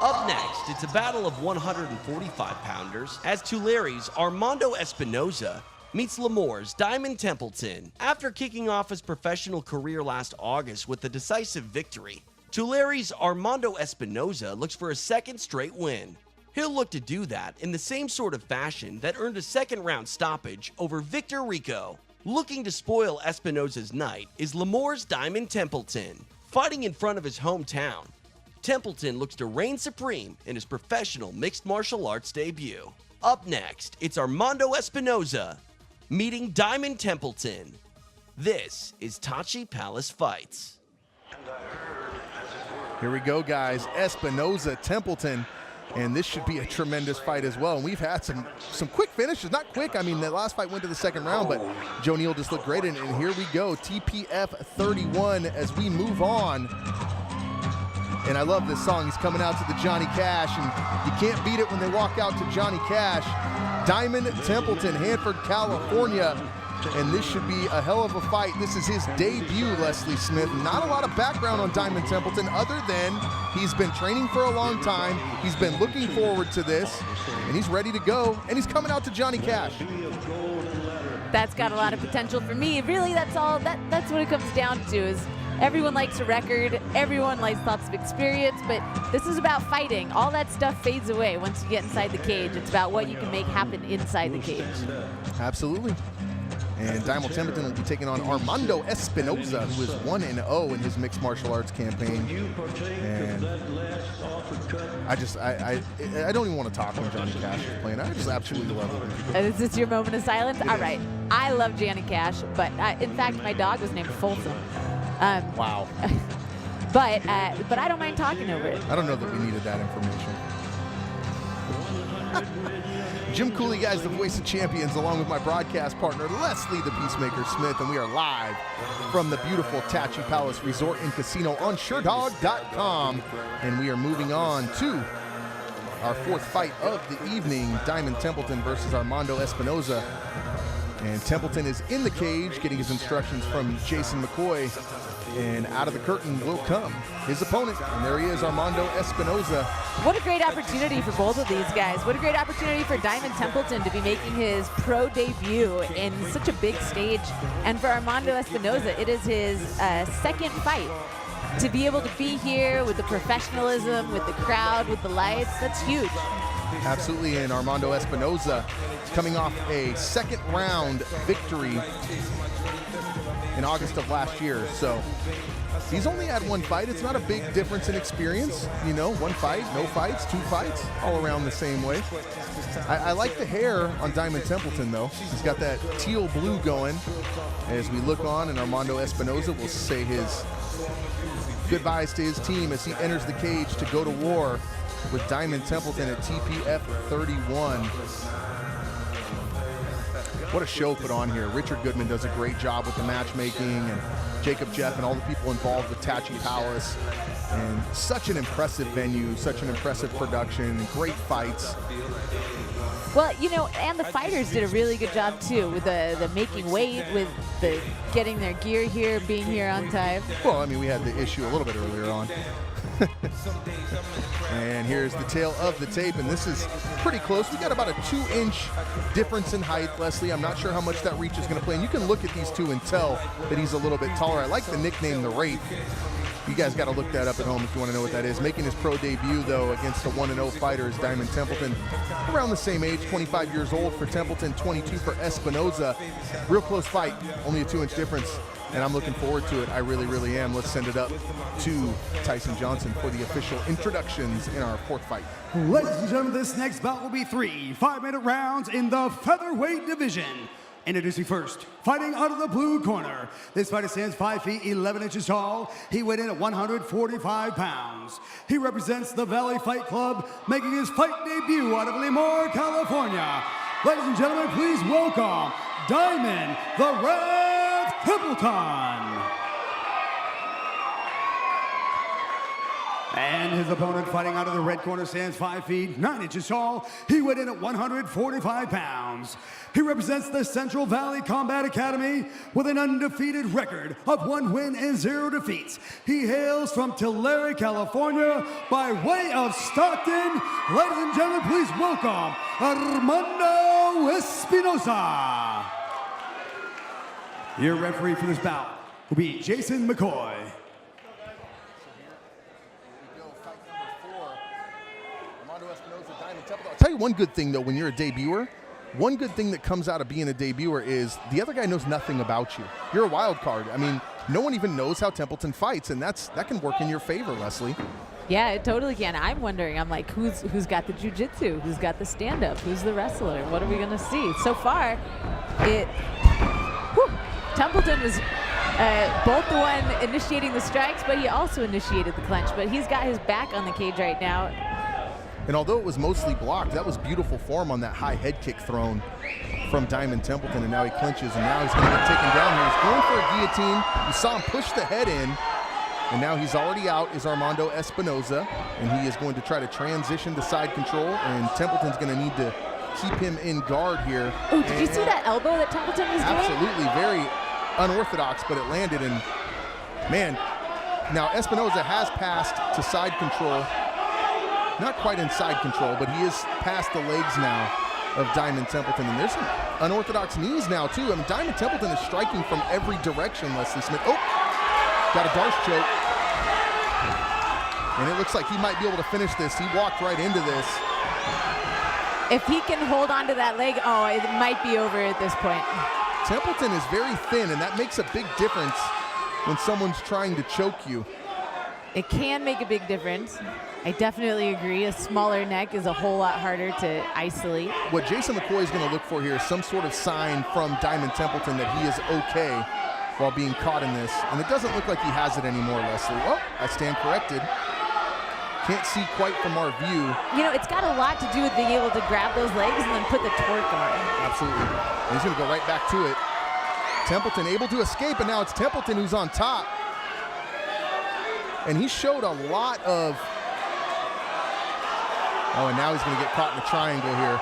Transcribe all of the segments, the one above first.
Up next, it's a battle of 145-pounders as Tulsa's Armando Espinoza meets Lemore's Diamond Templeton. After kicking off his professional career last August with a decisive victory, Tulsa's Armando Espinoza looks for a second straight win. He'll look to do that in the same sort of fashion that earned a second-round stoppage over Victor Rico. Looking to spoil Espinoza's night is Lemore's Diamond Templeton. Fighting in front of his hometown, Templeton looks to reign supreme in his professional mixed martial arts debut. Up next, it's Armando Espinoza meeting Diamond Templeton. This is Tachi Palace Fights. Here we go, guys. Espinoza, Templeton, and this should be a tremendous fight as well. And we've had some quick finishes. Not quick, I mean, the last fight went to the second round, but Joe Neal just looked great. And here we go, TPF 31 as we move on. And I love this song. He's coming out to the Johnny Cash, and you can't beat it when they walk out to Johnny Cash. Diamond Templeton, Hanford, California. And this should be a hell of a fight. This is his debut, Leslie Smith. Not a lot of background on Diamond Templeton other than he's been training for a long time. He's been looking forward to this, and he's ready to go. And he's coming out to Johnny Cash. That's got a lot of potential for me. Really, that's what it comes down to is everyone likes a record, everyone likes lots of experience, but this is about fighting. All that stuff fades away once you get inside the cage. It's about what you can make happen inside the cage. Absolutely. And Diamond Templeton will be taking on Armando Espinoza, who is 1-0 in his mixed martial arts campaign. And I don't even want to talk when Johnny Cash is playing. I just absolutely love it. Is this your moment of silence? All right. I love Johnny Cash, but in fact, my dog was named Folsom. Wow. But I don't mind talking over it. I don't know that we needed that information. Jim Cooley, guys, the voice of champions, along with my broadcast partner, Leslie the Peacemaker Smith, and we are live from the beautiful Tachi Palace Resort and Casino on SureDog.com. And we are moving on to our fourth fight of the evening, Diamond Templeton versus Armando Espinoza. And Templeton is in the cage, getting his instructions from Jason McCoy. And out of the curtain will come his opponent. And there he is, Armando Espinoza. What a great opportunity for both of these guys. What a great opportunity for Diamond Templeton to be making his pro debut in such a big stage. And for Armando Espinoza, it is his second fight. To be able to be here with the professionalism, with the crowd, with the lights, that's huge. Absolutely, and Armando Espinoza coming off a second round victory in August of last year. So he's only had one fight. It's not a big difference in experience. You know, one fight, no fights, two fights, all around the same way. I like the hair on Diamond Templeton, though. He's got that teal blue going as we look on, and Armando Espinoza will say his goodbyes to his team as he enters the cage to go to war with Diamond Templeton at TPF 31. What a show put on here. Richard Goodman does a great job with the matchmaking, and Jacob Jeff and all the people involved with Tachi Palace. And such an impressive venue, such an impressive production, great fights. Well, you know, and the fighters did a really good job too with the making weight, with the getting their gear here, being here on time. Well, I mean, we had the issue a little bit earlier on. And here's the tail of the tape, and this is pretty close. We got about a 2-inch difference in height, Leslie. I'm not sure how much that reach is going to play, and you can look at these two and tell that he's a little bit taller. I like the nickname The Wraith. You guys got to look that up at home if you want to know what that is. Making his pro debut, though, against a 1-0 fighter is Diamond Templeton. Around the same age, 25 years old for Templeton, 22 for Espinoza. Real close fight, only a 2-inch difference. And I'm looking forward to it. I really, really am. Let's send it up to Tyson Johnson for the official introductions in our fourth fight. Ladies and gentlemen, this next bout will be 3 5-minute rounds in the featherweight division. Introducing first, fighting out of the blue corner. This fighter stands 5 feet 11 inches tall. He weighed in at 145 pounds. He represents the Valley Fight Club, making his fight debut out of Lemoore, California. Ladies and gentlemen, please welcome Diamond the Red Templeton. And his opponent fighting out of the red corner stands 5 feet 9 inches tall. He weighed in at 145 pounds. He represents the Central Valley Combat Academy with an undefeated record of 1 win and 0 defeats. He hails from Tulare, California by way of Stockton. Ladies and gentlemen, please welcome Armando Espinosa. Your referee for this bout will be Jason McCoy. I'll tell you one good thing, though, when you're a debuter, one good thing that comes out of being a debuter is the other guy knows nothing about you. You're a wild card. I mean, no one even knows how Templeton fights, and that can work in your favor, Leslie. Yeah, it totally can. I'm wondering, I'm like, who's got the jiu-jitsu? Who's got the stand-up? Who's the wrestler? What are we going to see? So far, Templeton was both the one initiating the strikes, but he also initiated the clinch. But he's got his back on the cage right now. And although it was mostly blocked, that was beautiful form on that high head kick thrown from Diamond Templeton, and now he clinches, and now he's going to get taken down here. He's going for a guillotine. You saw him push the head in, and now he's already out is Armando Espinosa, and he is going to try to transition to side control, and Templeton's going to need to keep him in guard here. Oh, did you see that elbow that Templeton was doing? Absolutely, very unorthodox, but it landed, and man, now Espinosa has passed to side control. Not quite in side control, but he is past the legs now of Diamond Templeton. And there's some unorthodox knees now, too. I mean, Diamond Templeton is striking from every direction, Leslie Smith. Oh, got a Darce choke. And it looks like he might be able to finish this. He walked right into this. If he can hold on to that leg, oh, it might be over at this point. Templeton is very thin, and that makes a big difference when someone's trying to choke you. It can make a big difference. I definitely agree. A smaller neck is a whole lot harder to isolate. What Jason McCoy is going to look for here is some sort of sign from Diamond Templeton that he is okay while being caught in this. And it doesn't look like he has it anymore, Leslie. Oh, I stand corrected. Can't see quite from our view. You know, it's got a lot to do with being able to grab those legs and then put the torque on. Absolutely. And he's going to go right back to it. Templeton able to escape, and now it's Templeton who's on top. And he showed a lot of... Oh, and now he's going to get caught in the triangle here.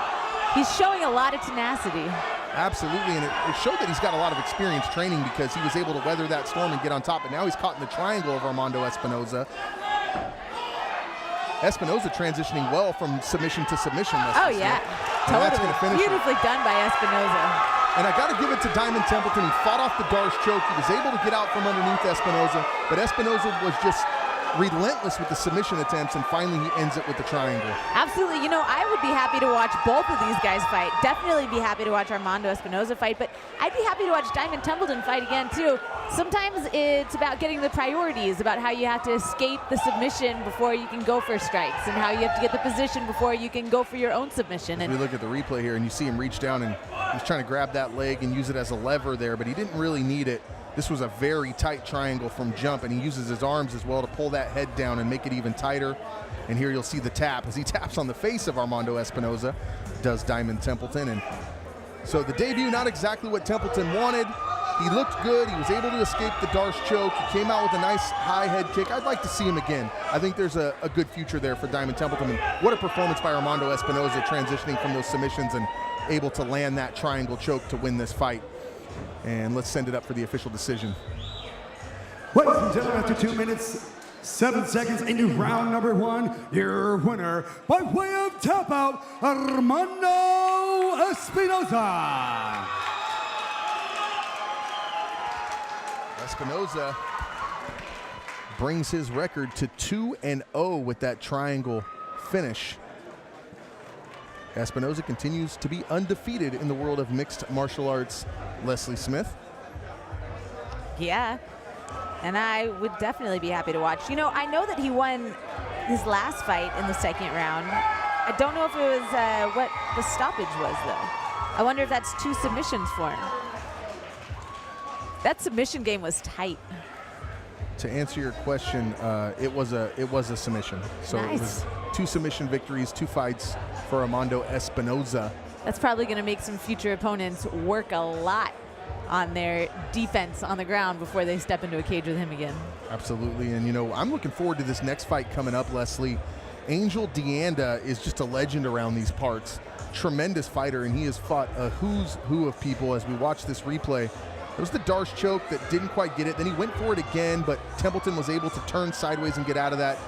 He's showing a lot of tenacity. Absolutely, and it showed that he's got a lot of experience training because he was able to weather that storm and get on top. But now he's caught in the triangle of Armando Espinosa. Espinosa transitioning well from submission to submission. Oh, yeah. Totally. That's going to finish beautifully done by Espinosa. And I got to give it to Diamond Templeton. He fought off the Darce choke. He was able to get out from underneath Espinosa, but Espinosa was just relentless with the submission attempts, and finally he ends it with the triangle. Absolutely. You know, I would be happy to watch both of these guys fight. Definitely be happy to watch Armando Espinosa fight, but I'd be happy to watch Diamond Templeton fight again, too. Sometimes it's about getting the priorities, about how you have to escape the submission before you can go for strikes, and how you have to get the position before you can go for your own submission. And we look at the replay here, and you see him reach down, and he's trying to grab that leg and use it as a lever there, but he didn't really need it. This was a very tight triangle from jump, and he uses his arms as well to pull that head down and make it even tighter. And here you'll see the tap as he taps on the face of Armando Espinosa, does Diamond Templeton. And so the debut, not exactly what Templeton wanted. He looked good. He was able to escape the Darce choke. He came out with a nice high head kick. I'd like to see him again. I think there's a good future there for Diamond Templeton. And what a performance by Armando Espinosa, transitioning from those submissions and able to land that triangle choke to win this fight. And let's send it up for the official decision. Ladies and gentlemen, after 2 minutes, 7 seconds into round number 1, your winner by way of tap out, Armando Espinosa. Espinosa brings his record to 2-0 with that triangle finish. Espinosa continues to be undefeated in the world of mixed martial arts. Leslie Smith. Yeah, and I would definitely be happy to watch. You know, I know that he won his last fight in the second round. I don't know if it was what the stoppage was, though. I wonder if that's 2 submissions for him. That submission game was tight. To answer your question, it was a submission. So nice. It was 2 submission victories, 2 fights for Armando Espinosa. That's probably going to make some future opponents work a lot on their defense on the ground before they step into a cage with him again. Absolutely, and you know, I'm looking forward to this next fight coming up, Leslie. Angel Deanda is just a legend around these parts. Tremendous fighter, and he has fought a who's who of people as we watch this replay. It was the Darce choke that didn't quite get it. Then he went for it again, but Templeton was able to turn sideways and get out of that.